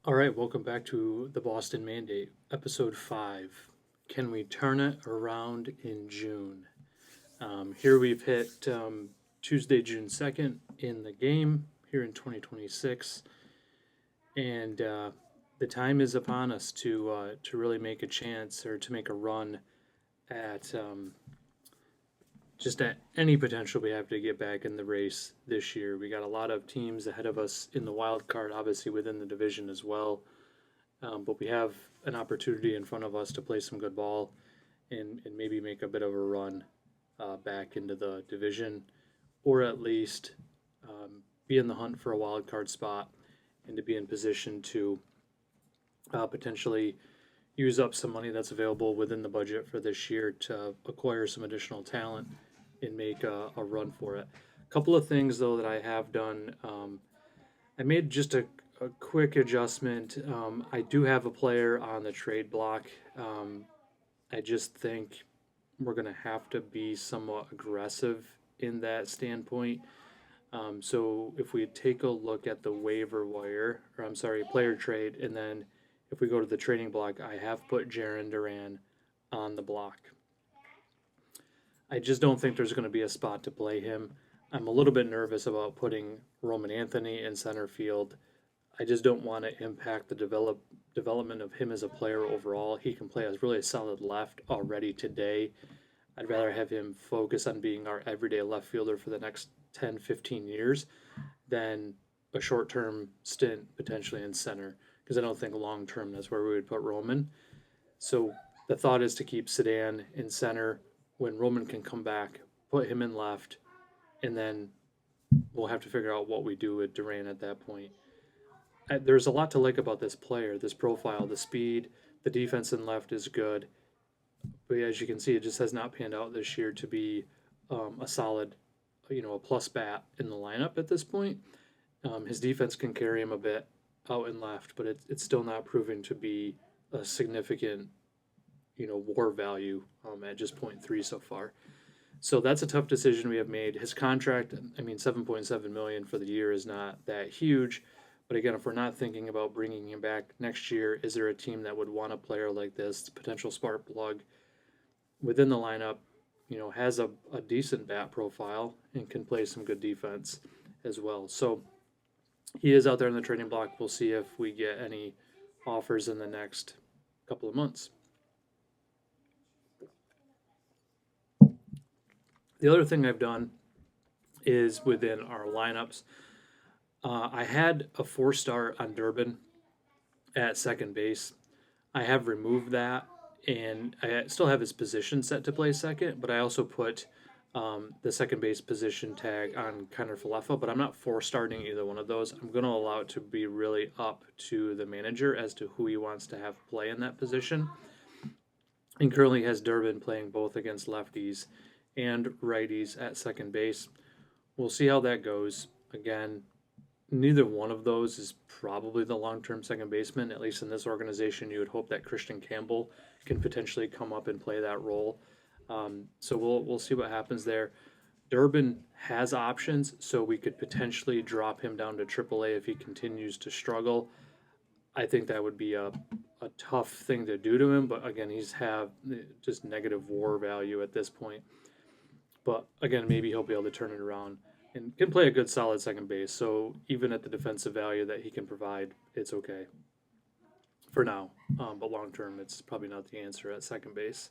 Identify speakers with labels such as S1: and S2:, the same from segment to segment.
S1: All right, welcome back to the Boston Mandate, episode 5. Can we turn it around in June? Here we've hit Tuesday, June 2nd in the game here in 2026, and the time is upon us to really make a chance or to make a run at just at any potential we have to get back in the race this year. We got a lot of teams ahead of us in the wild card, obviously within the division as well. But we have an opportunity in front of us to play some good ball and maybe make a bit of a run back into the division, or at least be in the hunt for a wild card spot and to be in position to potentially use up some money that's available within the budget for this year to acquire some additional talent and make a run for it. A couple of things though that I have done. I made just a quick adjustment. I do have a player on the trade block. I just think we're going to have to be somewhat aggressive in that standpoint. So if we take a look at the waiver wire, or I'm sorry, player trade, and then if we go to the trading block, I have put Jaron Duran on the block. I just don't think there's going to be a spot to play him. I'm a little bit nervous about putting Roman Anthony in center field. I just don't want to impact the development of him as a player overall. He can play as really a solid left already today. I'd rather have him focus on being our everyday left fielder for the next 10, 15 years than a short term stint potentially in center, because I don't think long term that's where we would put Roman. So the thought is to keep Sedan in center. When Roman can come back, put him in left, and then we'll have to figure out what we do with Duran at that point. There's a lot to like about this player, this profile, the speed, the defense in left is good. But as you can see, it just has not panned out this year to be a solid, a plus bat in the lineup at this point. His defense can carry him a bit out and left, but it's still not proving to be a significant, war value at just 0.3 so far. So that's a tough decision we have made. His contract, I mean, 7.7 million for the year is not that huge. But again, if we're not thinking about bringing him back next year, is there a team that would want a player like this, potential spark plug within the lineup, has a decent bat profile and can play some good defense as well. So he is out there in the trading block. We'll see if we get any offers in the next couple of months. The other thing I've done is within our lineups. I had a 4-star on Durbin at second base. I have removed that, and I still have his position set to play second, but I also put the second base position tag on Connor Falefa, but I'm not 4-starting either one of those. I'm going to allow it to be really up to the manager as to who he wants to have play in that position. And currently has Durbin playing both against lefties and righties at second base. We'll see how that goes. Again, neither one of those is probably the long-term second baseman. At least in this organization, you would hope that Christian Campbell can potentially come up and play that role. So we'll see what happens there. Durbin has options, so we could potentially drop him down to AAA if he continues to struggle. I think that would be a tough thing to do to him, but again, he's have just negative WAR value at this point. But again, maybe he'll be able to turn it around and can play a good solid second base. So even at the defensive value that he can provide, it's okay for now. But long term, it's probably not the answer at second base.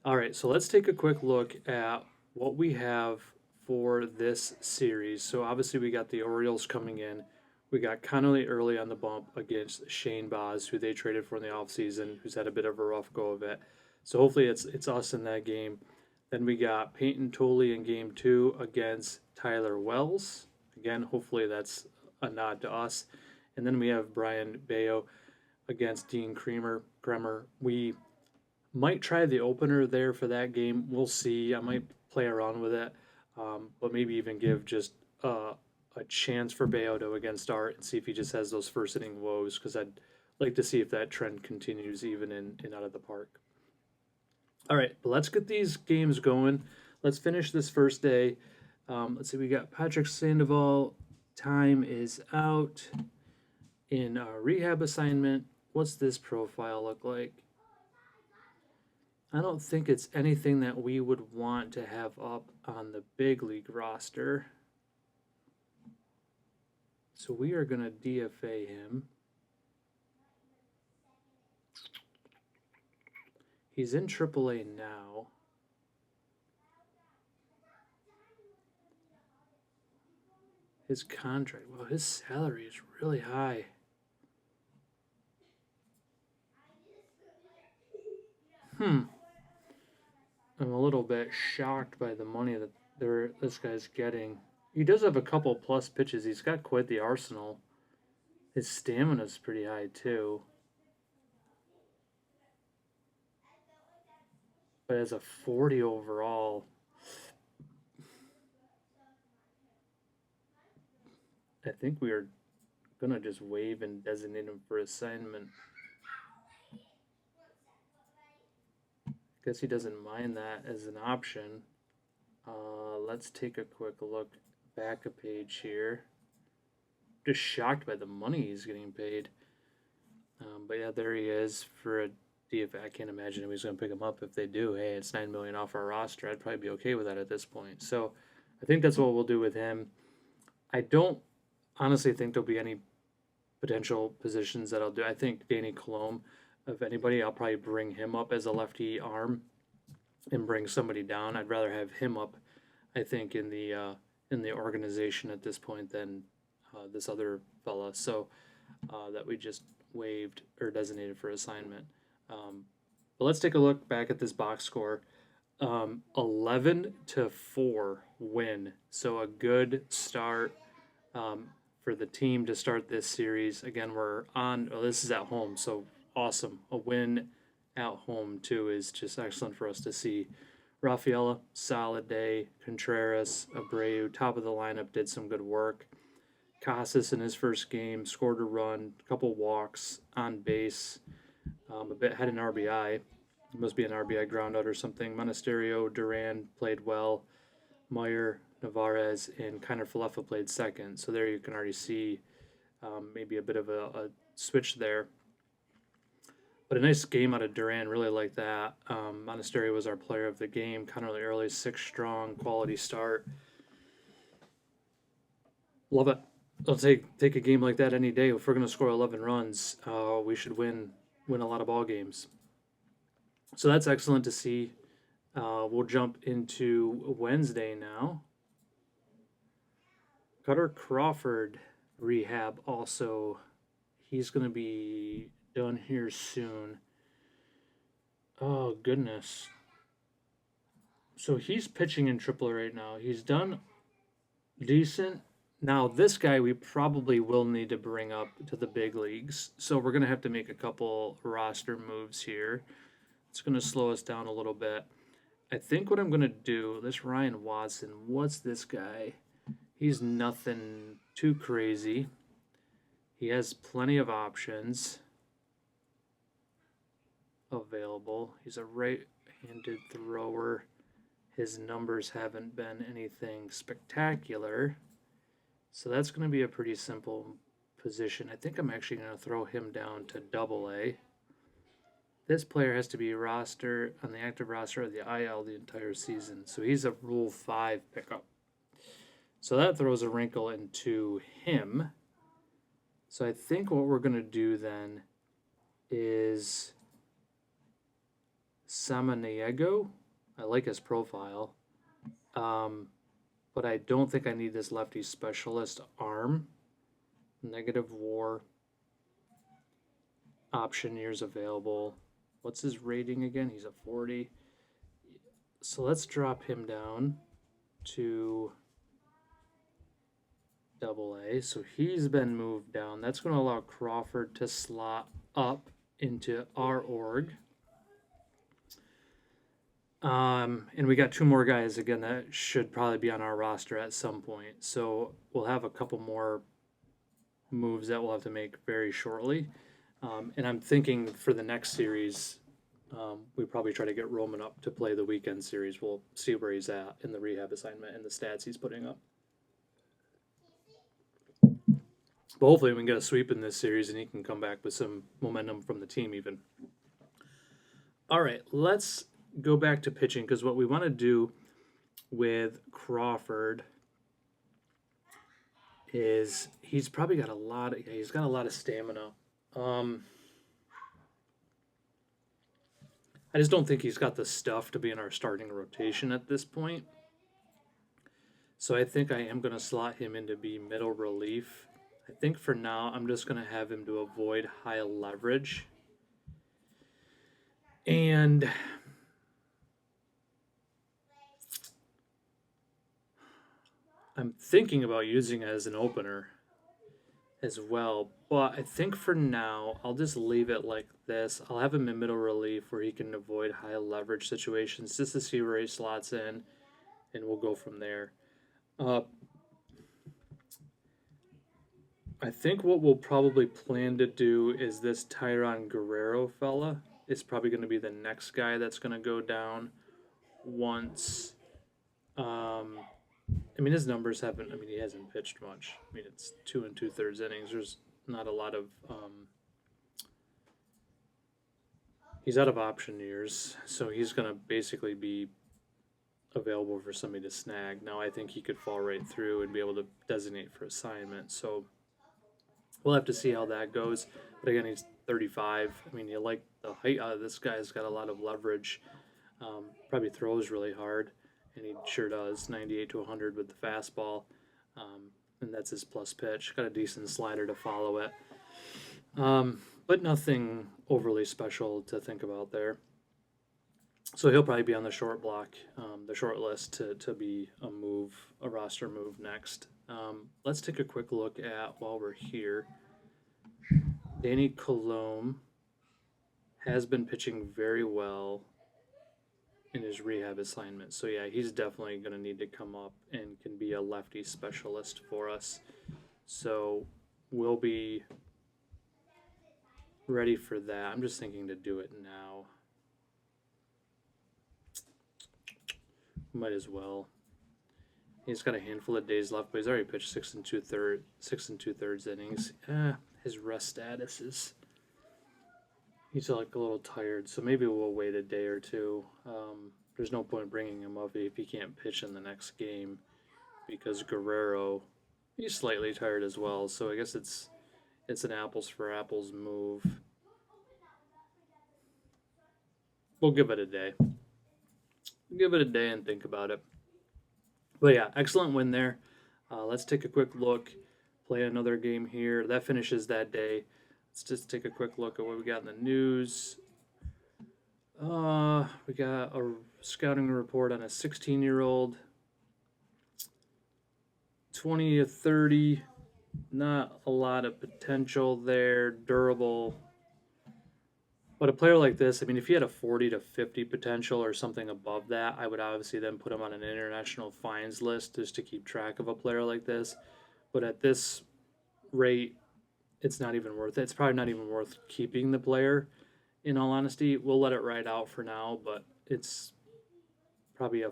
S1: All right, so let's take a quick look at what we have for this series. So obviously we got the Orioles coming in. We got Connolly early on the bump against Shane Baz, who they traded for in the offseason, who's had a bit of a rough go of it. So hopefully it's us in that game. Then we got Peyton Tolley in game 2 against Tyler Wells. Again, hopefully that's a nod to us. And then we have Brian Bayo against Dean Kremer. We might try the opener there for that game. We'll see. I might play around with it, but maybe even give just a chance for Bayo to again start and see if he just has those first inning woes, because I'd like to see if that trend continues even in out of the park. All right, but let's get these games going. Let's finish this first day. Let's see, we got Patrick Sandoval. Time is out. in our rehab assignment. What's this profile look like? I don't think it's anything that we would want to have up on the big league roster. So we are going to DFA him. He's in AAA now. His contract, well, his salary is really high. I'm a little bit shocked by the money that this guy's getting. He does have a couple plus pitches. He's got quite the arsenal. His stamina's pretty high too. But as a 40 overall, I think we are gonna just waive and designate him for assignment. Guess he doesn't mind that as an option. Let's take a quick look back a page here. Just shocked by the money he's getting paid. But yeah, there he is for a DFA. I can't imagine anybody's going to pick him up. If they do, hey, it's $9 million off our roster. I'd probably be okay with that at this point. So I think that's what we'll do with him. I don't honestly think there'll be any potential positions that I'll do. I think Danny Colomb, if anybody, I'll probably bring him up as a lefty arm and bring somebody down. I'd rather have him up, I think, in the organization at this point than this other fella. So that we just waived or designated for assignment. But let's take a look back at this box score. 11-4 win. So a good start for the team to start this series. Again, this is at home, so awesome. A win at home too is just excellent for us to see. Rafaela, solid day. Contreras, Abreu, top of the lineup, did some good work. Casas in his first game scored a run, a couple walks, on base, a bit had an RBI. It must be an RBI ground out or something. Monasterio, Duran played well. Meyer, Navarez, and Kiner Falefa played second. So there you can already see maybe a bit of a switch there. But a nice game out of Duran, really like that. Monasterio was our player of the game, kind of early, 6 strong, quality start. Love it. I'll take a game like that any day. If we're going to score 11 runs, we should win a lot of ball games. So that's excellent to see. We'll jump into Wednesday now. Cutter Crawford rehab also. He's going to be done here soon. Oh, goodness. So he's pitching in AAA right now. He's done decent. Now, this guy we probably will need to bring up to the big leagues. So we're going to have to make a couple roster moves here. It's going to slow us down a little bit. I think what I'm going to do, this Ryan Watson, what's this guy? He's nothing too crazy. He has plenty of options available. He's a right-handed thrower. His numbers haven't been anything spectacular. So that's going to be a pretty simple position. I think I'm actually going to throw him down to AA. This player has to be roster on the active roster of the IL the entire season. So he's a Rule 5 pickup. So that throws a wrinkle into him. So I think what we're going to do then is Samaniego. I like his profile. But I don't think I need this lefty specialist arm. Negative WAR. Option years available. What's his rating again? He's a 40. So let's drop him down to AA. So he's been moved down. That's going to allow Crawford to slot up into our org. And we got 2 more guys, again, that should probably be on our roster at some point. So we'll have a couple more moves that we'll have to make very shortly. And I'm thinking for the next series, we probably try to get Roman up to play the weekend series. We'll see where he's at in the rehab assignment and the stats he's putting up. But hopefully we can get a sweep in this series and he can come back with some momentum from the team even. All right, let's go back to pitching because what we want to do with Crawford is he's probably got a lot of stamina. I just don't think he's got the stuff to be in our starting rotation at this point. So I think I am going to slot him into be middle relief. I think for now I'm just going to have him to avoid high leverage. And I'm thinking about using it as an opener as well. But I think for now, I'll just leave it like this. I'll have him in middle relief where he can avoid high leverage situations just to see where he slots in, and we'll go from there. I think what we'll probably plan to do is this Tyron Guerrero fella is probably going to be the next guy that's going to go down once. I mean, his numbers haven't. I mean, he hasn't pitched much. I mean, it's 2 2/3 innings. There's not a lot of. He's out of option years, so he's going to basically be available for somebody to snag. Now, I think he could fall right through and be able to designate for assignment. So we'll have to see how that goes. But again, he's 35. I mean, you like the height out of this guy. He's got a lot of leverage. Probably throws really hard, and he sure does. 98 to 100 with the fastball, and that's his plus pitch. Got a decent slider to follow it, but nothing overly special to think about there. So he'll probably be on the short block, the short list to be a roster move next. Let's take a quick look at, while we're here, Danny Colomb has been pitching very well in his rehab assignment. So yeah, he's definitely going to need to come up and can be a lefty specialist for us. So we'll be ready for that. I'm just thinking to do it now. Might as well. He's got a handful of days left, but he's already pitched 6 2/3 innings. His rest status is he's like a little tired, so maybe we'll wait a day or two. There's no point bringing him up if he can't pitch in the next game because Guerrero, he's slightly tired as well. So I guess it's an apples for apples move. We'll give it a day. Give it a day and think about it. But yeah, excellent win there. Let's take a quick look. Play another game here. That finishes that day. Let's just take a quick look at what we got in the news. We got a scouting report on a 16-year-old. 20 to 30. Not a lot of potential there. Durable. But a player like this, I mean, if he had a 40 to 50 potential or something above that, I would obviously then put him on an international fines list just to keep track of a player like this. But at this rate, it's not even worth it. It's probably not even worth keeping the player, in all honesty. We'll let it ride out for now, but it's probably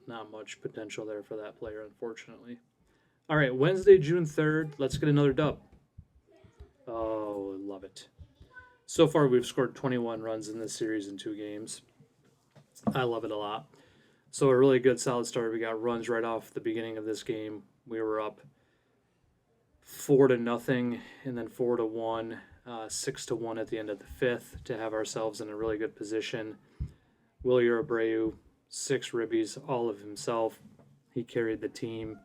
S1: not much potential there for that player, unfortunately. All right, Wednesday, June 3rd. Let's get another dub. Oh, love it. So far, we've scored 21 runs in this series in 2 games. I love it a lot. So a really good, solid start. We got runs right off the beginning of this game. We were up 4-0, and then 4-1, 6-1 at the end of the 5th to have ourselves in a really good position. Willie Abreu, 6 ribbies, all of himself. He carried the team.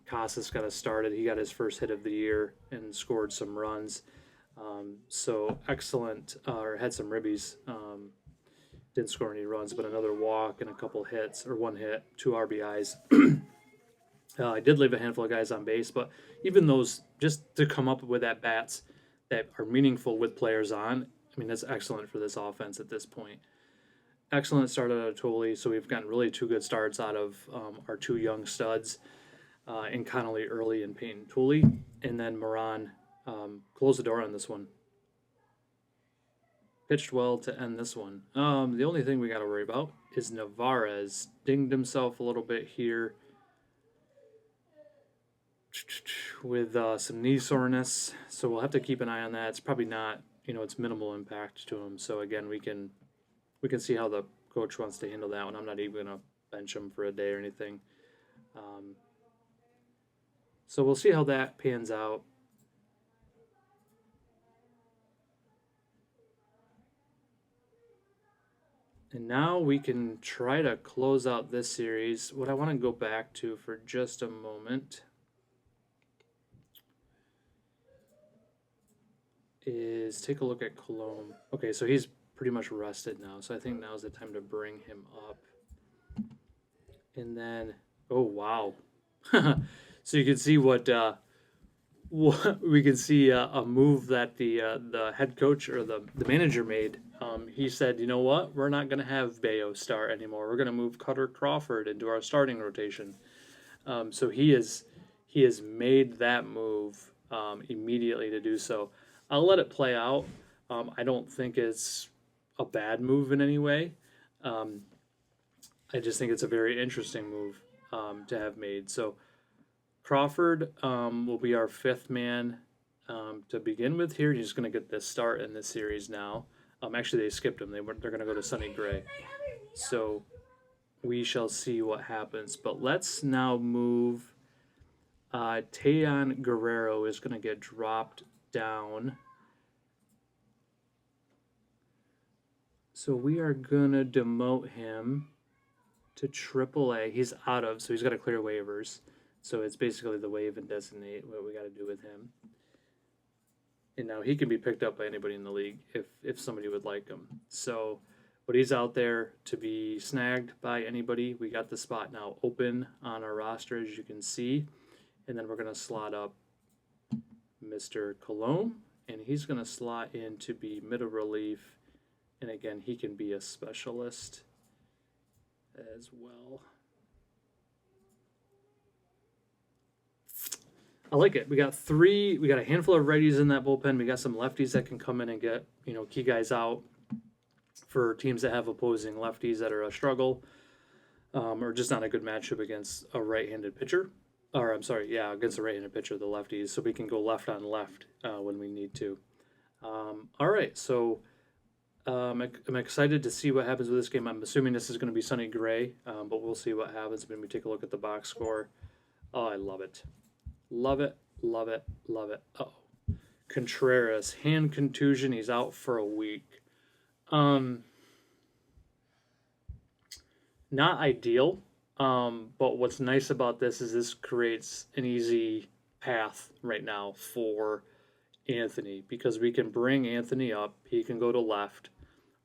S1: Casas got us started. He got his first hit of the year and scored some runs. So excellent, or had some ribbies. Didn't score any runs, but another walk and a couple hits, or 1 hit, 2 RBIs. I did leave a handful of guys on base, but even those, just to come up with at bats that are meaningful with players on, I mean, that's excellent for this offense at this point. Excellent start out of Tolley, so we've gotten really 2 good starts out of our 2 young studs in Connolly early and Peyton Tooley, and then Moran closed the door on this one. Pitched well to end this one. The only thing we got to worry about is Navarez dinged himself a little bit here. with some knee soreness, so we'll have to keep an eye on that. It's probably not, it's minimal impact to him. So again, we can see how the coach wants to handle that one. I'm not even gonna bench him for a day or anything. Um, so we'll see how that pans out. And now we can try to close out this series. What I want to go back to for just a moment is take a look at Cologne. Okay, so he's pretty much rested now, so I think now's the time to bring him up. And then, oh wow, so you can see what we can see a move that the head coach or the manager made. He said, you know what, we're not going to have Bayo start anymore. We're going to move Cutter Crawford into our starting rotation. So he has made that move immediately to do so. I'll let it play out. I don't think it's a bad move in any way. Um, I just think it's a very interesting move to have made. So Crawford will be our fifth man to begin with here. He's going to get this start in this series now. Actually, they skipped him. They're going to go to Sonny Gray. So we shall see what happens. But let's now move. Tayon Guerrero is going to get dropped down. So we are going to demote him to AAA. He's out of, so he's got to clear waivers. So it's basically the waive and designate what we got to do with him. And now he can be picked up by anybody in the league if somebody would like him. So, but he's out there to be snagged by anybody. We got the spot now open on our roster, as you can see. And then we're going to slot up Mr. Cologne, and he's going to slot in to be middle relief. And again, he can be a specialist as well. I like it. We got a handful of righties in that bullpen. We got some lefties that can come in and get, key guys out for teams that have opposing lefties that are a struggle, or just not a good matchup against a right-handed pitcher. Or I'm sorry, yeah, against a right-handed pitcher, the lefties. So we can go left on left when we need to. All right, so I'm excited to see what happens with this game. I'm assuming this is going to be Sonny Gray, but we'll see what happens when we take a look at the box score. Oh, I love it. Love it, love it, love it. Oh, Contreras, hand contusion. He's out for a week. Not ideal. But what's nice about this is this creates an easy path right now for Anthony because we can bring Anthony up. He can go to left.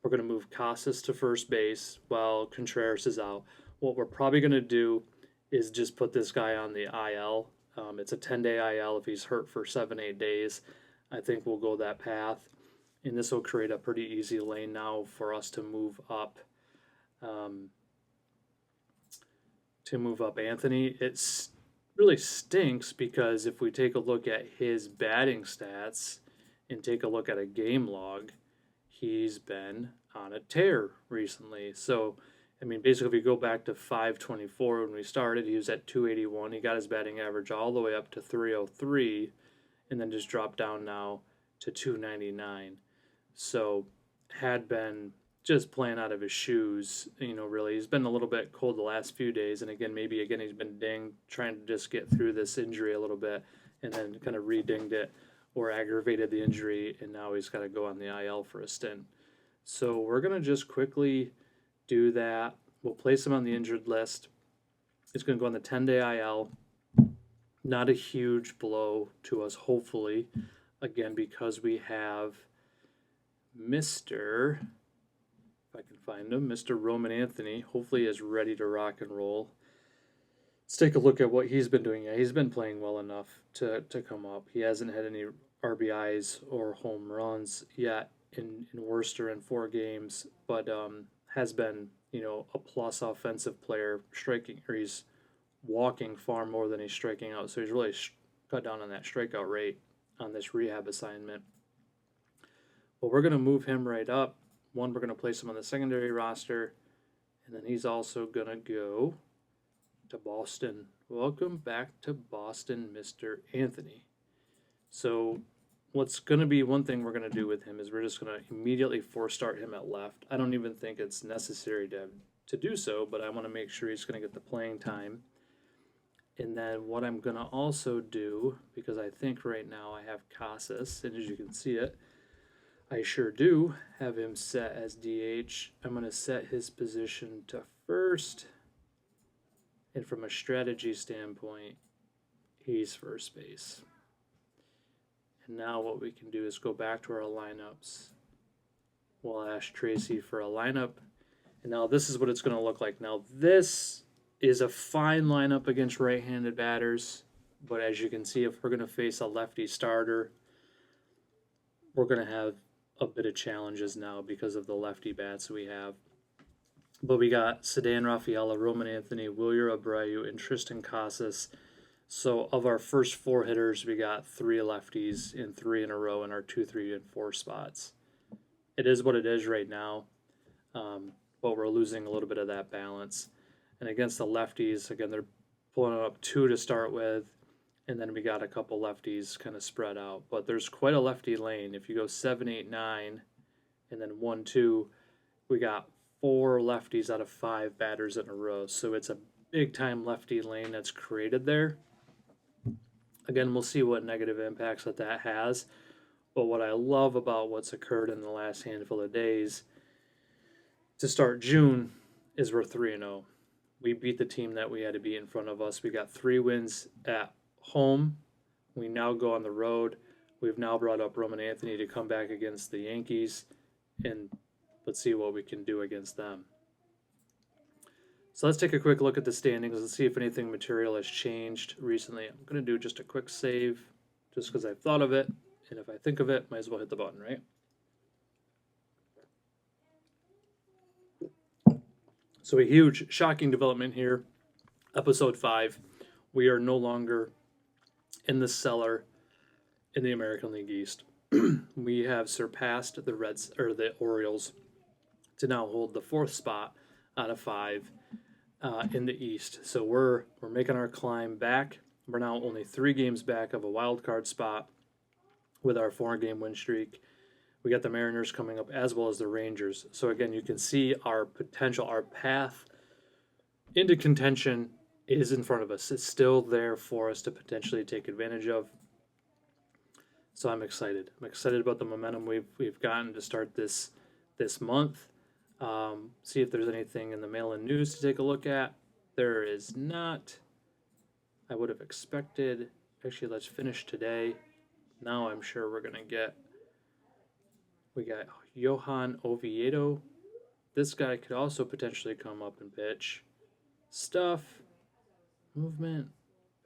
S1: We're going to move Casas to first base while Contreras is out. What we're probably going to do is just put this guy on the IL. It's a 10-day IL if he's hurt for 7-8 days. I think we'll go that path. And this will create a pretty easy lane now for us to move up. Anthony. It really stinks because if we take a look at his batting stats and take a look at a game log, he's been on a tear recently. So, I mean, basically, if we go back to 524 when we started, he was at 281. He got his batting average all the way up to 303 and then just dropped down now to 299. So, had been just playing out of his shoes, really. He's been a little bit cold the last few days. And again, he's been dinged, trying to just get through this injury a little bit and then kind of re-dinged it or aggravated the injury. And now he's got to go on the IL for a stint. So we're going to just quickly do that. We'll place him on the injured list. It's going to go on the 10-day IL. Not a huge blow to us, hopefully. Again, because we have Mr. If I can find him, Mr. Roman Anthony, hopefully is ready to rock and roll. Let's take a look at what he's been doing. Yeah, he's been playing well enough to come up. He hasn't had any RBIs or home runs yet in Worcester in 4 games, but has been, a plus offensive player, striking, or he's walking far more than he's striking out. So he's really cut down on that strikeout rate on this rehab assignment. But we're going to move him right up. We're going to place him on the secondary roster, and then he's also going to go to Boston. Welcome back to Boston, Mr. Anthony. So, what's going to be one thing we're going to do with him is we're just going to immediately force start him at left. I don't even think it's necessary to do so, but I want to make sure he's going to get the playing time. And then what I'm going to also do, because I think right now I have Casas, and as you can see it, I sure do have him set as DH. I'm going to set his position to first. And from a strategy standpoint, he's first base. And now what we can do is go back to our lineups. We'll ask Tracy for a lineup. And now this is what it's going to look like. Now this is a fine lineup against right-handed batters. But as you can see, if we're going to face a lefty starter, we're going to have a bit of challenges now because of the lefty bats we have. But we got Sedan Rafaela, Roman Anthony, Wilyer Abreu, and Tristan Casas. So of our first 4 hitters, we got 3 lefties in 3 in a row in our 2, 3, and 4 spots. It is what it is right now, but we're losing a little bit of that balance. And against the lefties, again, they're pulling up 2 to start with, and then we got a couple lefties kind of spread out. But there's quite a lefty lane. If you go 7, 8, 9, and then 1, 2, we got 4 lefties out of 5 batters in a row. So it's a big time lefty lane that's created there. Again, we'll see what negative impacts that has. But what I love about what's occurred in the last handful of days to start June is we're 3-0. We beat the team that we had to beat in front of us. We got 3 wins at home. We now go on the road. We've now brought up Roman Anthony to come back against the Yankees, and let's see what we can do against them. So let's take a quick look at the standings. Let's see if anything material has changed recently. I'm going to do just a quick save just because I've thought of it. And if I think of it, might as well hit the button, right? So a huge, shocking development here. Episode 5. We are no longer in the cellar in the American League East. We have surpassed the Reds or the Orioles to now hold the 4th spot out of 5 in the East. So we're making our climb back. We're now only 3 games back of a wild card spot with our 4-game win streak. We got the Mariners coming up as well as the Rangers. So again, you can see our potential, our path into contention is in front of us. It's still there for us to potentially take advantage of. So I'm excited. I'm excited about the momentum we've gotten to start this month. See if there's anything in the mail-in news to take a look at. There is not. I would have expected. Actually, let's finish today. Now I'm sure we're going to get. We got Johan Oviedo. This guy could also potentially come up and pitch. Stuff. Movement.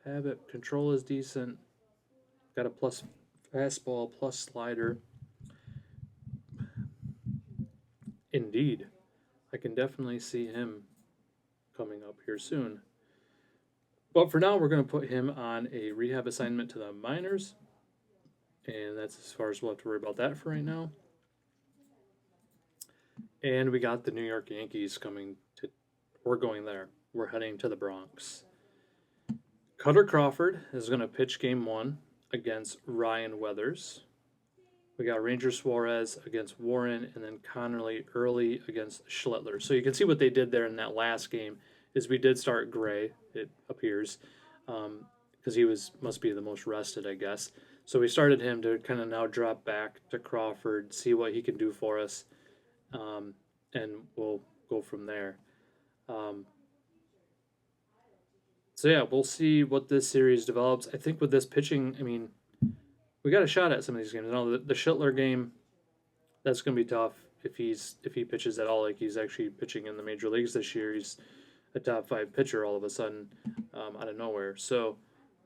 S1: Habit. Control is decent. Got a plus fastball, plus slider. Indeed. I can definitely see him coming up here soon. But for now, we're going to put him on a rehab assignment to the minors. And that's as far as we'll have to worry about that for right now. And we got the New York Yankees coming to. We're going there. We're heading to the Bronx. Cutter Crawford is going to pitch game 1 against Ryan Weathers. We got Ranger Suarez against Warren, and then Connerly early against Schlittler. So you can see what they did there in that last game is we did start Gray, it appears, because he must be the most rested, I guess. So we started him to kind of now drop back to Crawford, see what he can do for us, and we'll go from there. So yeah, we'll see what this series develops. I think with this pitching, I mean, we got a shot at some of these games. Now the Schlittler game, that's going to be tough if he pitches at all. Like he's actually pitching in the major leagues this year. He's a top 5 pitcher all of a sudden out of nowhere. So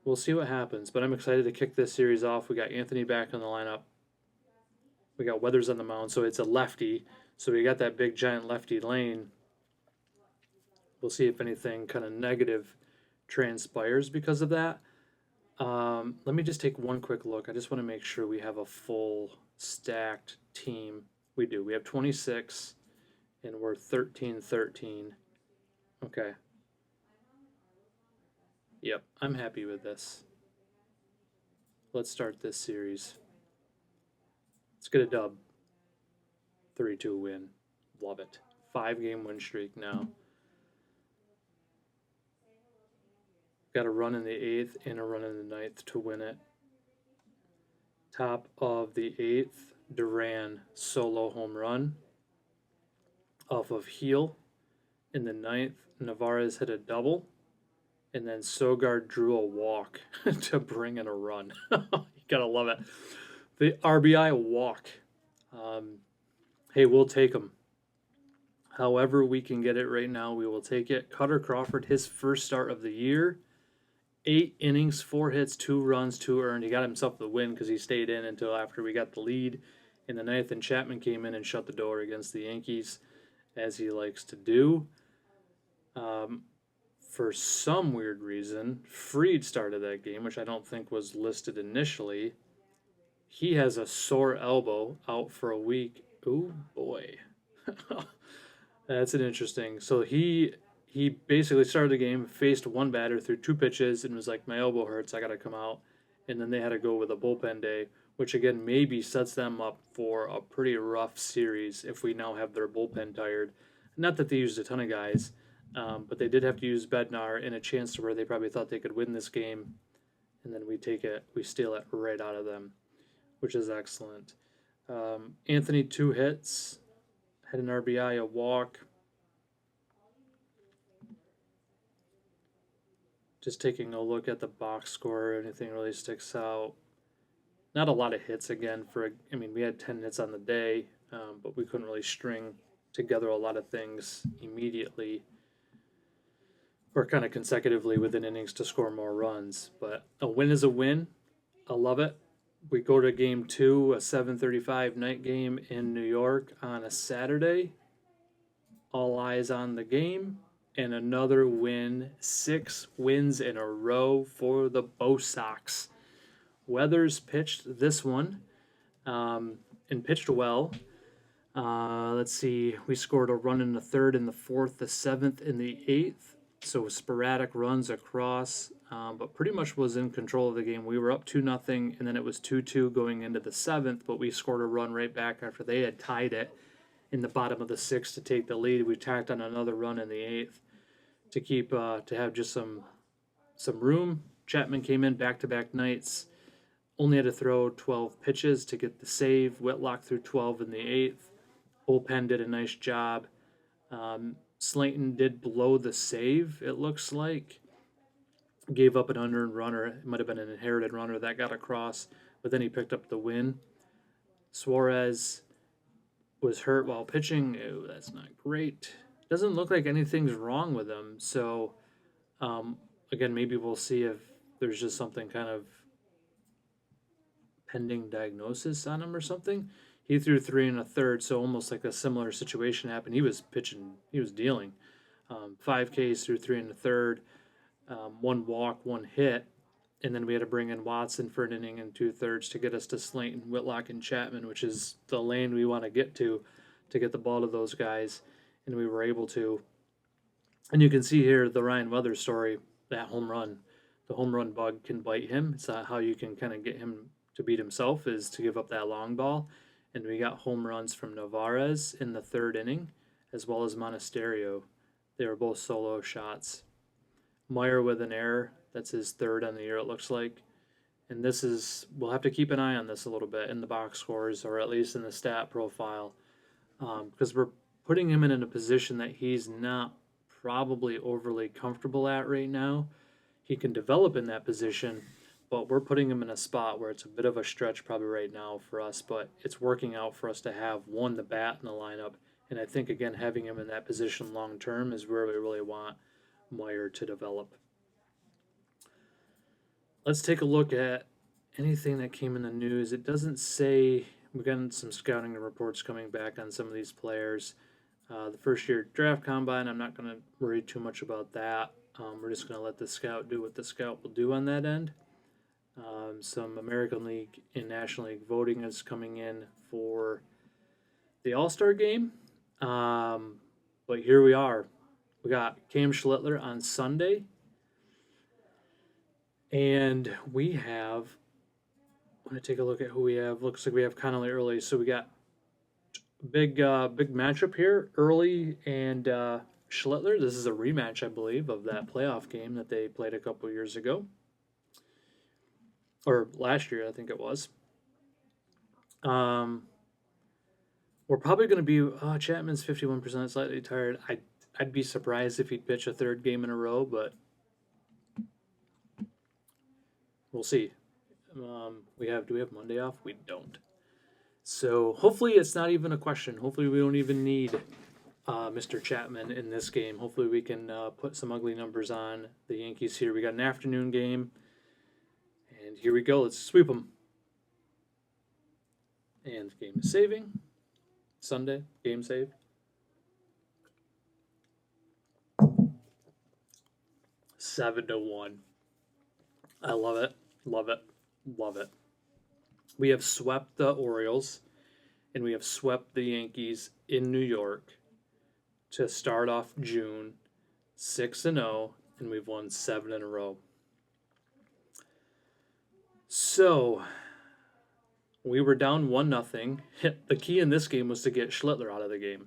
S1: we'll see what happens. But I'm excited to kick this series off. We got Anthony back in the lineup. We got Weathers on the mound, so it's a lefty. So we got that big giant lefty lane. We'll see if anything kind of negative transpires because of that. Let me just take one quick look. I just want to make sure we have a full stacked team. We do. We have 26, and we're 13-13. Okay. Yep, I'm happy with this. Let's start this series. Let's get a dub. 3-2 win. Love it. 5-game win streak now. Got a run in the 8th and a run in the 9th to win it. Top of the 8th, Duran solo home run off of Heel. In the 9th, Navarez hit a double. And then Sogard drew a walk to bring in a run. You gotta love it. The RBI walk. Hey, we'll take them. However we can get it right now, we will take it. Cutter Crawford, his first start of the year. 8 innings, 4 hits, 2 runs, 2 earned. He got himself the win because he stayed in until after we got the lead in the 9th, and Chapman came in and shut the door against the Yankees, as he likes to do. For some weird reason, Fried started that game, which I don't think was listed initially. He has a sore elbow, out for a week. Oh boy. That's an interesting. So he basically started the game, faced one batter, threw 2 pitches, and was like, "My elbow hurts. I got to come out." And then they had to go with a bullpen day, which again maybe sets them up for a pretty rough series if we now have their bullpen tired. Not that they used a ton of guys, but they did have to use Bednar in a chance to where they probably thought they could win this game, and then we steal it right out of them, which is excellent. Anthony 2 hits, had an RBI, a walk. Just taking a look at the box score, anything really sticks out. Not a lot of hits again. We had 10 hits on the day, but we couldn't really string together a lot of things immediately or kind of consecutively within innings to score more runs. But a win is a win. I love it. We go to game 2, a 7:35 night game in New York on a Saturday. All eyes on the game. And another win, 6 wins in a row for the Bo Sox. Weathers pitched this one and pitched well. Let's see, we scored a run in the 3rd, in the 4th, the 7th, and the 8th. So sporadic runs across, but pretty much was in control of the game. We were up 2-0, and then it was 2-2 going into the 7th, but we scored a run right back after they had tied it in the bottom of the 6th to take the lead. We tacked on another run in the 8th to keep to have just some room. Chapman came in back-to-back nights, only had to throw 12 pitches to get the save. Whitlock threw 12 in the 8th. Bullpen did a nice job. Slayton did blow the save, it looks like. Gave up an unearned runner. It might have been an inherited runner that got across, but then he picked up the win. Suarez was hurt while pitching. Ew, that's not great. Doesn't look like anything's wrong with him. So, again, maybe we'll see if there's just something kind of pending diagnosis on him or something. He threw 3 1/3, so almost like a similar situation happened. He was pitching, he was dealing. 5 Ks through 3 1/3, 1 walk, 1 hit, and then we had to bring in Watson for an inning and 2/3 to get us to Slayton, Whitlock, and Chapman, which is the lane we want to get to get the ball to those guys, and we were able to. And you can see here the Ryan Weathers story, that home run. The home run bug can bite him. It's not how you can kind of get him to beat himself, is to give up that long ball. And we got home runs from Navarez in the 3rd inning, as well as Monasterio. They were both solo shots. Meyer with an error. That's his 3rd on the year, it looks like. And this is, we'll have to keep an eye on this a little bit in the box scores, or at least in the stat profile, because we're putting him in a position that he's not probably overly comfortable at right now. He can develop in that position, but we're putting him in a spot where it's a bit of a stretch probably right now for us, but it's working out for us to have the bat in the lineup. And I think, again, having him in that position long term is where we really want Meyer to develop. Let's take a look at anything that came in the news. It doesn't say, we've gotten some scouting reports coming back on some of these players. The first year draft combine, I'm not going to worry too much about that. We're just going to let the scout do what the scout will do on that end. Some American League and National League voting is coming in for the All-Star game. But here we are. We got Cam Schlittler on Sunday. And we have, I'm going to take a look at who we have. Looks like we have Connolly early. So we got big matchup here, Early and Schlittler. This is a rematch, I believe, of that playoff game that they played a couple years ago, or last year, I think it was. We're probably going to be Chapman's 51%, slightly tired. I'd be surprised if he'd pitch a third game in a row, but we'll see. Do we have Monday off? We don't. So hopefully it's not even a question. Hopefully we don't even need Mr. Chapman in this game. Hopefully we can put some ugly numbers on the Yankees here. We got an afternoon game, and here we go. Let's sweep them. And game is saving. Sunday, game saved. Seven to 1. I love it. Love it. Love it. We have swept the Orioles and we have swept the Yankees in New York to start off June 6-0, and we've won 7 in a row. So we were down 1-0. The key in this game was to get Schlittler out of the game.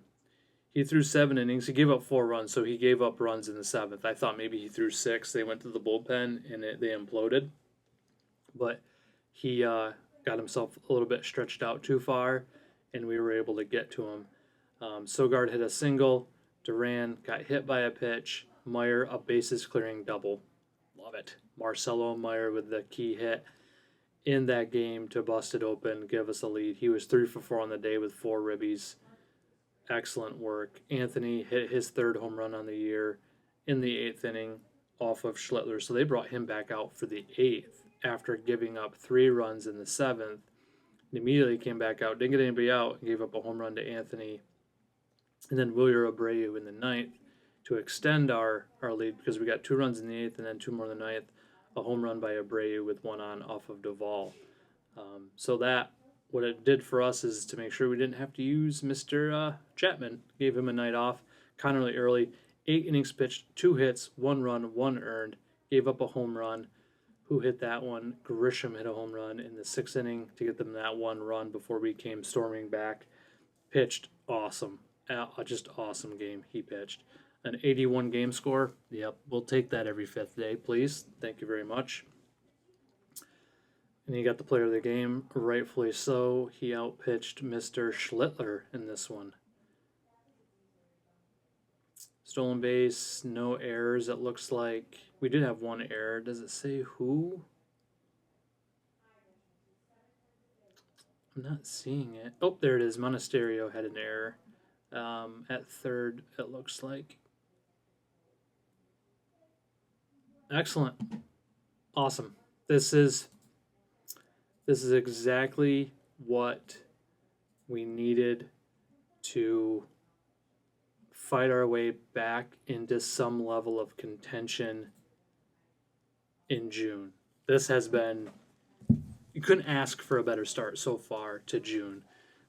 S1: He threw 7 innings. He gave up 4 runs, so he gave up runs in the 7th. I thought maybe he threw 6. They went to the bullpen and they imploded. But he got himself a little bit stretched out too far, and we were able to get to him. Sogard hit a single. Duran got hit by a pitch. Meyer, a bases clearing double. Love it. Marcelo Meyer with the key hit in that game to bust it open, give us a lead. He was 3 for 4 on the day with 4 ribbies. Excellent work. Anthony hit his 3rd home run on the year in the 8th inning off of Schlittler. So they brought him back out for the 8th after giving up 3 runs in the 7th. And immediately came back out, didn't get anybody out, and gave up a home run to Anthony. And then Wilyer Abreu in the 9th to extend our lead, because we got 2 runs in the 8th and then 2 more in the 9th. A home run by Abreu with 1 on off of Duvall. So that, what it did for us is to make sure we didn't have to use Mr. Chapman. Gave him a night off. Connerly early, 8 innings pitched, 2 hits, 1 run, 1 earned. Gave up a home run. Who hit that one? Grisham hit a home run in the 6th inning to get them that 1 run before we came storming back. Pitched awesome. Just awesome game he pitched. An 81 game score. Yep, we'll take that every 5th day, please. Thank you very much. And he got the player of the game, rightfully so. He outpitched Mr. Schlittler in this one. Stolen base, no errors, it looks like. We did have 1 error. Does it say who? I'm not seeing it. Oh, there it is. Monasterio had an error. At 3rd, it looks like. Excellent. Awesome. This is exactly what we needed to fight our way back into some level of contention in June. This has been, you couldn't ask for a better start so far to June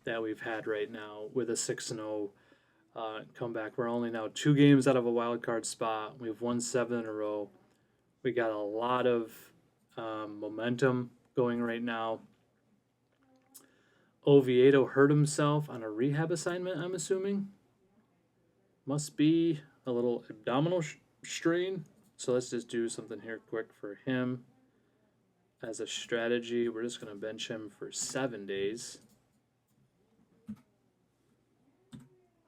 S1: that we've had right now with a 6-0 comeback. We're only now 2 games out of a wild card spot. We've won 7 in a row. We got a lot of momentum going right now. Oviedo hurt himself on a rehab assignment, I'm assuming. Must be a little abdominal strain. So let's just do something here quick for him. As a strategy, we're just going to bench him for 7 days.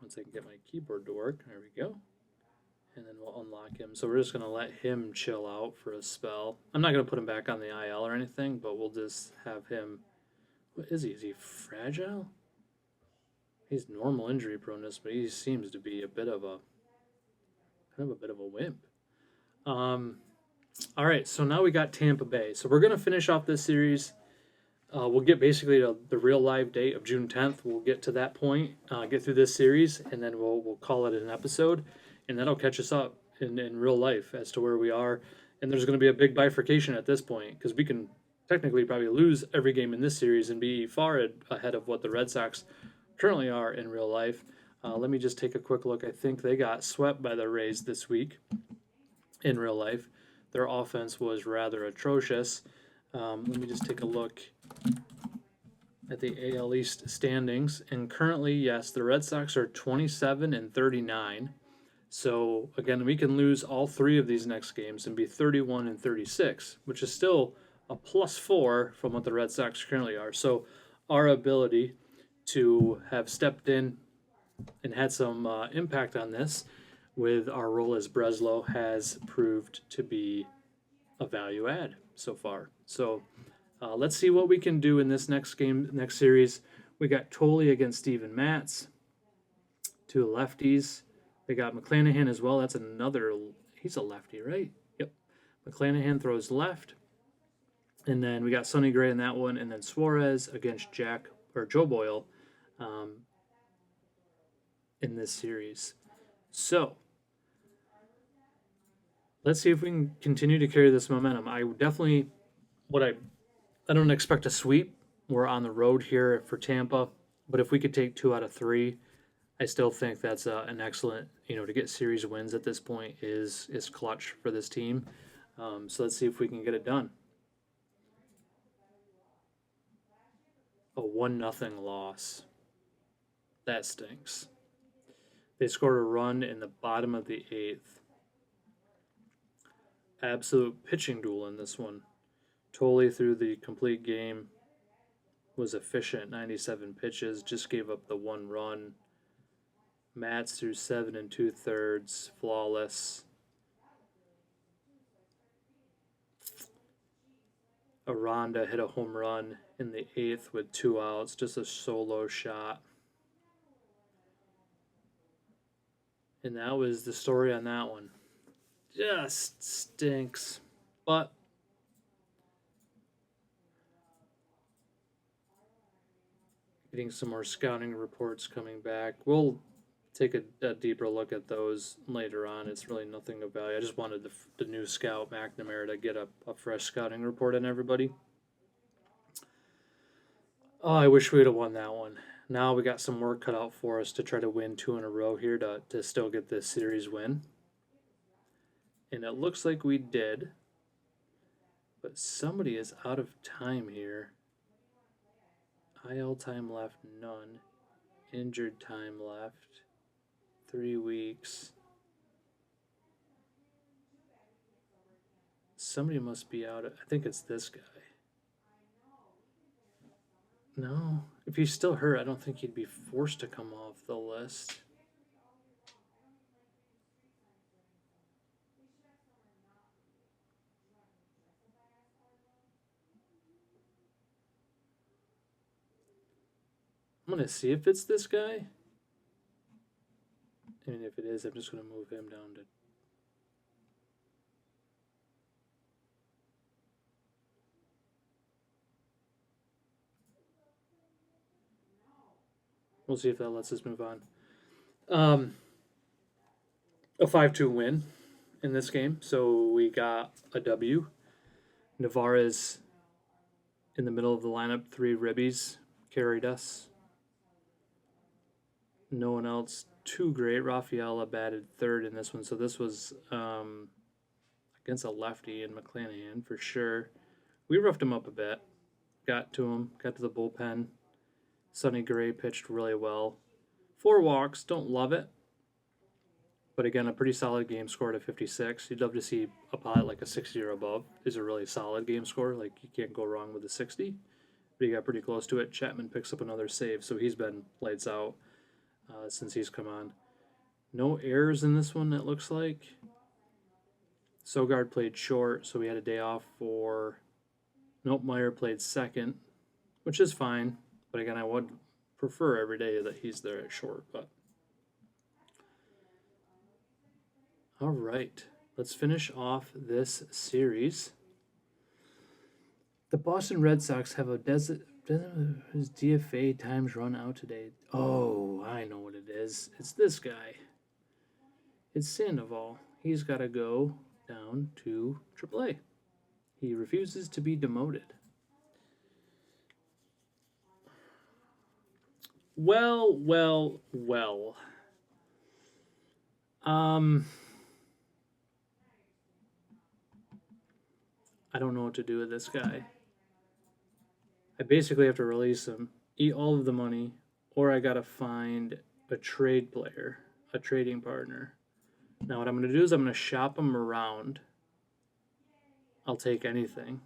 S1: Once I can get my keyboard to work, there we go. And then we'll unlock him. So we're just going to let him chill out for a spell. I'm not going to put him back on the IL or anything, but we'll just have him. What is he? Is he fragile? He's normal injury proneness, but he seems to be a bit of a wimp. All right, so now we got Tampa Bay. So we're going to finish off this series. We'll get basically to the real live date of June 10th. We'll get to that point, get through this series, and then we'll call it an episode. And that'll catch us up in real life as to where we are. And there's going to be a big bifurcation at this point, because we can technically probably lose every game in this series and be far ahead of what the Red Sox currently are in real life. Let me just take a quick look. I think they got swept by the Rays this week in real life. Their offense was rather atrocious. Let me just take a look at the AL East standings. And currently, yes, the Red Sox are 27 and 39. So again, we can lose all three of these next games and be 31 and 36, which is still a +4 from what the Red Sox currently are. So our ability to have stepped in and had some impact on this with our role as Breslow has proved to be a value add so far. So let's see what we can do in this next game, next series. We got Tolley against Steven Matz, two lefties. They got McClanahan as well. That's another. He's a lefty, right? Yep. McClanahan throws left, and then we got Sonny Gray in that one, and then Suarez against Joe Boyle in this series. So let's see if we can continue to carry this momentum. I definitely, I don't expect a sweep. We're on the road here for Tampa, but if we could take 2 out of 3, I still think that's an excellent, to get series wins at this point is clutch for this team. So let's see if we can get it done. A 1-0 loss. That stinks. They scored a run in the bottom of the 8th. Absolute pitching duel in this one. Tolley through the complete game was efficient, 97 pitches, just gave up the 1 run. Matz threw 7 2/3, flawless. Aranda hit a home run in the 8th with 2 outs, just a solo shot. And that was the story on that one. Just stinks. But getting some more scouting reports coming back. We'll take a deeper look at those later on. It's really nothing of value. I just wanted the new scout, McNamara, to get a fresh scouting report on everybody. Oh, I wish we would have won that one. Now we got some work cut out for us to try to win 2 in a row here to still get this series win. And it looks like we did. But somebody is out of time here. IL time left, none. Injured time left, 3 weeks. Somebody must be out. I think it's this guy. No, if he's still hurt, I don't think he'd be forced to come off the list. I'm going to see if it's this guy. And if it is, I'm just going to move him down to... We'll see if that lets us move on. A 5-2 win in this game. So we got a W. Navarez in the middle of the lineup, 3 ribbies, carried us. No one else too great. Rafaela batted 3rd in this one. So this was against a lefty in McClanahan for sure. We roughed him up a bit. Got to him. Got to the bullpen. Sonny Gray pitched really well. 4 walks. Don't love it. But again, a pretty solid game score at 56. You'd love to see a pilot like a 60 or above. Is a really solid game score. Like, you can't go wrong with a 60. But he got pretty close to it. Chapman picks up another save. So he's been lights out since he's come on. No errors in this one, it looks like. Sogard played short, so we had a day off for... Nope, Meyer played second, which is fine. But again, I would prefer every day that he's there at short. But all right, let's finish off this series. The Boston Red Sox have a his DFA times run out today. Oh, I know what it is. It's this guy. It's Sandoval. He's got to go down to AAA. He refuses to be demoted. Well. I don't know what to do with this guy. I basically have to release him, eat all of the money, or I gotta find a trade player, a trading partner. Now, what I'm gonna do is I'm gonna shop him around. I'll take anything.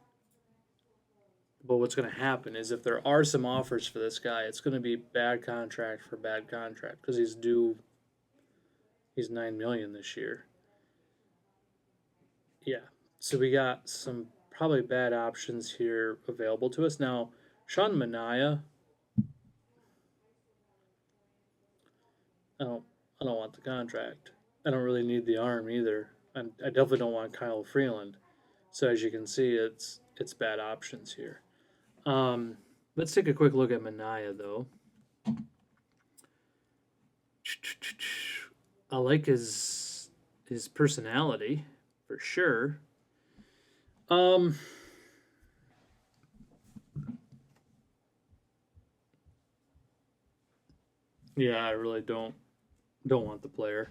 S1: But what's going to happen is if there are some offers for this guy, it's going to be bad contract for bad contract because he's due. He's 9 million this year. Yeah, so we got some probably bad options here available to us now. Sean Mania, I don't, I don't want the contract. I don't really need the arm either. I definitely don't want Kyle Freeland. So as you can see, it's bad options here. Um, let's take a quick look at Mania though. I like his personality for sure. Um, yeah, I really don't want the player.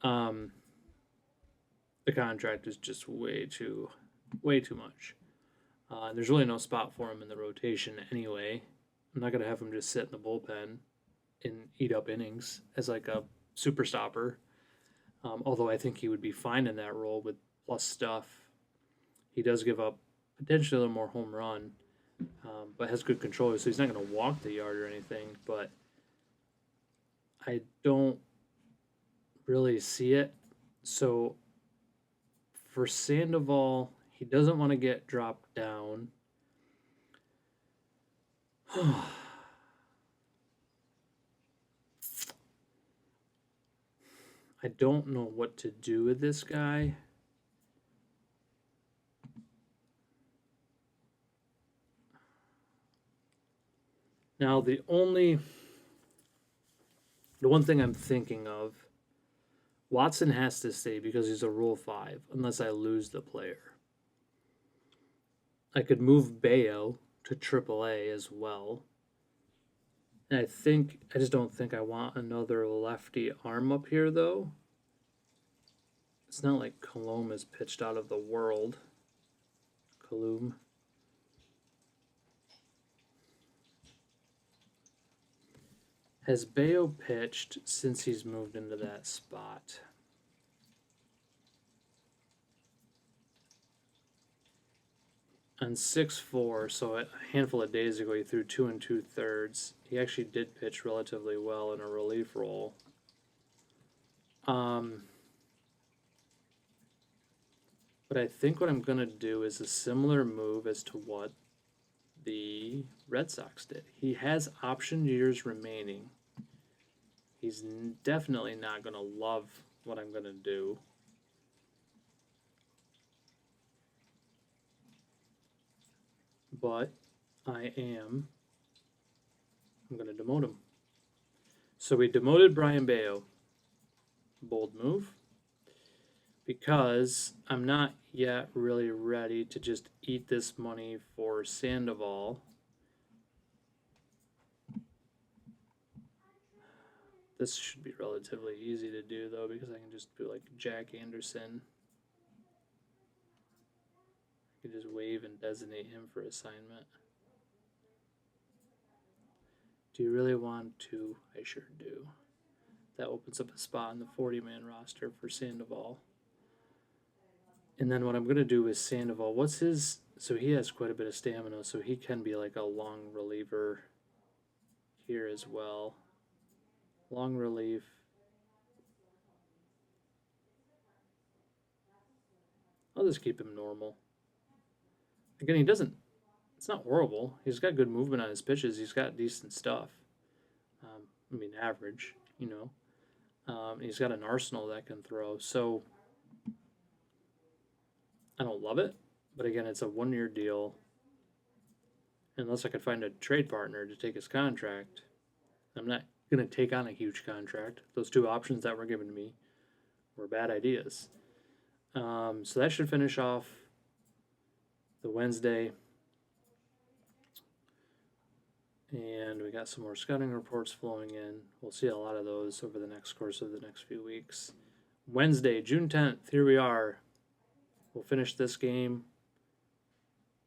S1: Um, the contract is just way too much. There's really no spot for him in the rotation anyway. I'm not gonna have him just sit in the bullpen and eat up innings as like a super stopper. Although I think he would be fine in that role with plus stuff. He does give up potentially a little more home run, but has good control, so he's not going to walk the yard or anything. But I don't really see it. So for Sandoval, he doesn't want to get dropped down. I don't know what to do with this guy. Now, the one thing I'm thinking of, Watson has to stay because he's a Rule 5, unless I lose the player. I could move Bayo to AAA as well. And I just don't think I want another lefty arm up here, though. It's not like Colomb is pitched out of the world. Colomb. Has Bayo pitched since he's moved into that spot? On 6-4, so a handful of days ago, he threw 2 2/3. He actually did pitch relatively well in a relief role. But I think what I'm going to do is a similar move as to what the Red Sox did. He has option years remaining. He's definitely not going to love what I'm going to do. But I'm going to demote him. So we demoted Brian Bayo. Bold move. Because I'm not yet really ready to just eat this money for Sandoval. This should be relatively easy to do though, because I can just do like Jack Anderson. I can just waive and designate him for assignment. Do you really want to? I sure do. That opens up a spot in the 40-man roster for Sandoval. And then what I'm going to do is Sandoval, what's his... So he has quite a bit of stamina, so he can be like a long reliever here as well. Long relief. I'll just keep him normal. Again, he doesn't... It's not horrible. He's got good movement on his pitches. He's got decent stuff. I mean, average, you know. He's got an arsenal that can throw. So I don't love it, but again, it's a 1-year deal. Unless I could find a trade partner to take his contract, I'm not going to take on a huge contract. Those 2 options that were given to me were bad ideas. So that should finish off the Wednesday. And we got some more scouting reports flowing in. We'll see a lot of those over the next course of the next few weeks. Wednesday, June 10th, here we are. We'll finish this game.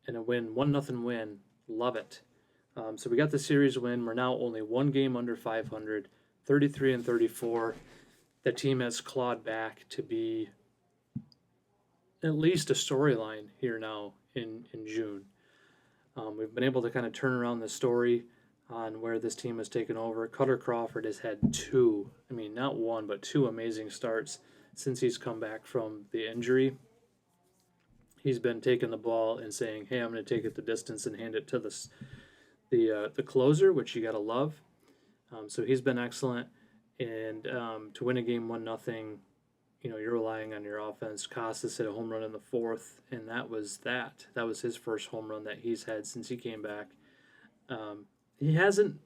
S1: and a win, 1-0 win. Love it. So we got the series win. We're now only one game under 500, 33-34. The team has clawed back to be at least a storyline here now in June. We've been able to kind of turn around the story on where this team has taken over. Cutter Crawford has had two, I mean, not one, but two amazing starts since he's come back from the injury. He's been taking the ball and saying, "Hey, I'm going to take it the distance and hand it to the closer," which you got to love. So he's been excellent, and to win a game 1-0, you're relying on your offense. Costas hit a home run in the fourth, and that was that. That was his first home run that he's had since he came back. He hasn't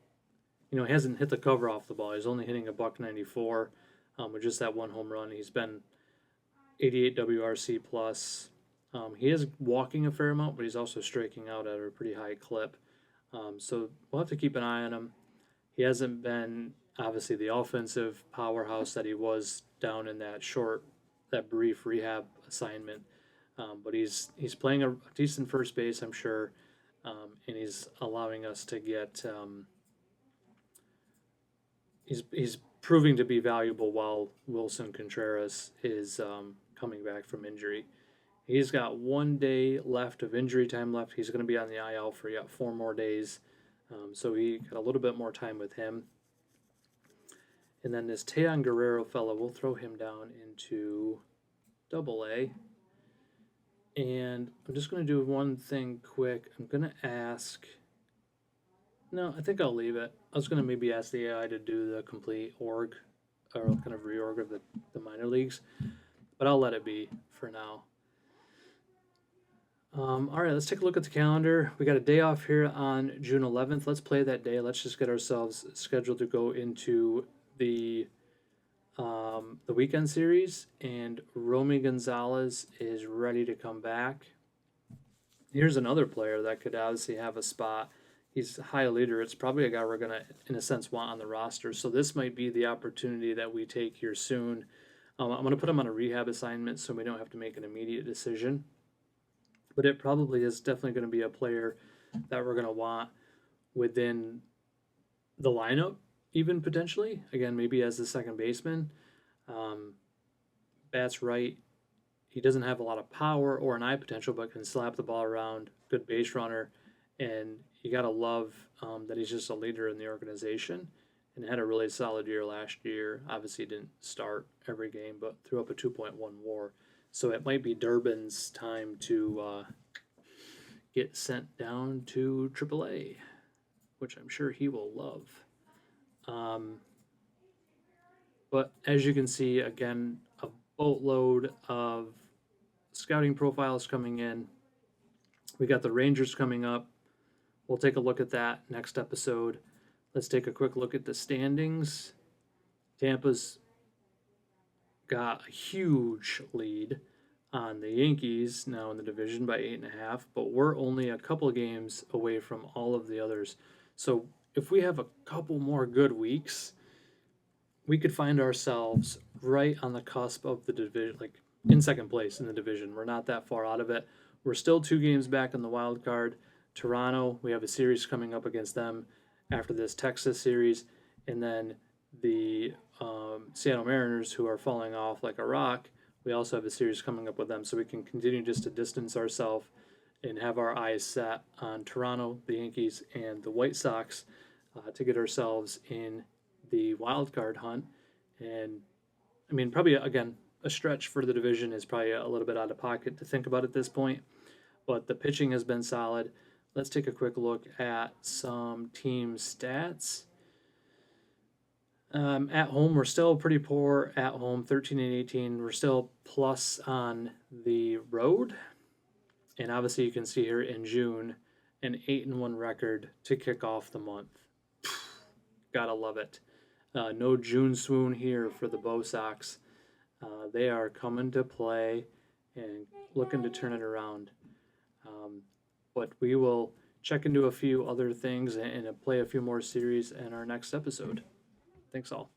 S1: hit the cover off the ball. He's only hitting a .194 with just that one home run. He's been 88 WRC plus. He is walking a fair amount, but he's also striking out at a pretty high clip. So we'll have to keep an eye on him. He hasn't been obviously the offensive powerhouse that he was down in that brief rehab assignment. But he's playing a decent first base, I'm sure, and he's allowing us to get. He's proving to be valuable while Wilson Contreras is coming back from injury. He's got 1 day left of injury time left. He's going to be on the IL for 4 more days. So he got a little bit more time with him. And then this Teon Guerrero fellow, we'll throw him down into AA. And I'm just going to do one thing quick. I'm going to ask... No, I think I'll leave it. I was going to maybe ask the AI to do the complete org, or kind of reorg of the minor leagues. But I'll let it be for now. All right, let's take a look at the calendar. We got a day off here on June 11th. Let's play that day. Let's just get ourselves scheduled to go into the weekend series, and Romy Gonzalez is ready to come back. Here's another player that could obviously have a spot. He's a high leader. It's probably a guy we're going to, in a sense, want on the roster. So this might be the opportunity that we take here soon. I'm going to put him on a rehab assignment so we don't have to make an immediate decision. But it probably is definitely going to be a player that we're going to want within the lineup, even potentially. Again, maybe as the second baseman. Bats right. He doesn't have a lot of power or an eye potential, but can slap the ball around. Good base runner. And you got to love that he's just a leader in the organization and had a really solid year last year. Obviously, didn't start every game, but threw up a 2.1 WAR. So it might be Durbin's time to get sent down to AAA, which I'm sure he will love. But as you can see, again, a boatload of scouting profiles coming in. We got the Rangers coming up. We'll take a look at that next episode. Let's take a quick look at the standings. Tampa's got a huge lead on the Yankees now in the division by 8.5, but we're only a couple games away from all of the others. So if we have a couple more good weeks, we could find ourselves right on the cusp of the division, like in second place in the division. We're not that far out of it. We're still 2 games back in the wild card. Toronto, we have a series coming up against them after this Texas series, and then the Seattle Mariners, who are falling off like a rock, we also have a series coming up with them, so we can continue just to distance ourselves and have our eyes set on Toronto, the Yankees, and the White Sox to get ourselves in the wild card hunt. And I mean, probably again, a stretch for the division is probably a little bit out of pocket to think about at this point, but the pitching has been solid. Let's take a quick look at some team stats. At home, we're still pretty poor at home, 13-18. We're still plus on the road. And obviously you can see here in June, an 8-1 record to kick off the month. Gotta love it. No June swoon here for the Bo Sox. They are coming to play and looking to turn it around. But we will check into a few other things and play a few more series in our next episode. Thanks all.